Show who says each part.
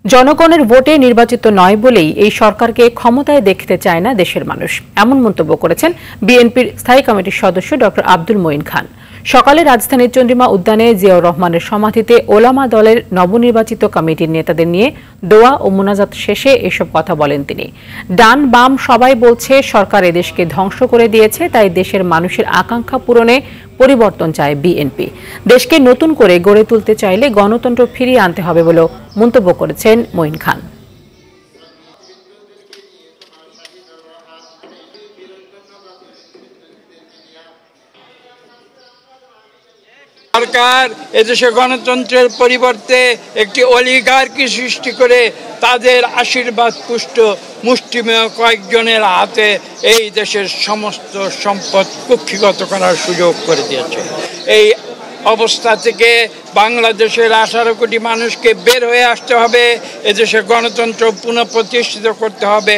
Speaker 1: জনগণের ভোটে নির্বাচিত নয় বলেই এই সরকারকে ক্ষমতায় দেখতে চায় না দেশের মানুষ, এমন মন্তব্য করেছেন বিএনপির স্থায়ী কমিটির সদস্য ড আব্দুল মঈন খান। সকালে রাজধানীর চন্দ্রিমা উদ্যানে জিয়াউর রহমানের সমাধিতে ওলামা দলের নবনির্বাচিত কমিটির নেতাদের নিয়ে দোয়া ও মোনাজাত শেষে এসব কথা বলেন তিনি। ডান বাম সবাই বলছে সরকার এদেশকে ধ্বংস করে দিয়েছে, তাই দেশের মানুষের আকাঙ্ক্ষা পূরণে পরিবর্তন চায় বিএনপি। দেশকে নতুন করে গড়ে তুলতে চাইলে গণতন্ত্র ফিরিয়ে আনতে হবে বলে মন্তব্য করেছেন মঈন খান।
Speaker 2: সরকার এদেশে গণতন্ত্রের পরিবর্তে একটি অলিগার্কি সৃষ্টি করে তাদের আশীর্বাদ পুষ্ট মুষ্টিমেয় কয়েকজনের হাতে এই দেশের সমস্ত সম্পদ কুক্ষিগত করার সুযোগ করে দিয়েছে। এই অবস্থা থেকে বাংলাদেশের 18 কোটি মানুষকে বের হয়ে আসতে হবে, এদেশে গণতন্ত্র পুনঃপ্রতিষ্ঠিত করতে হবে।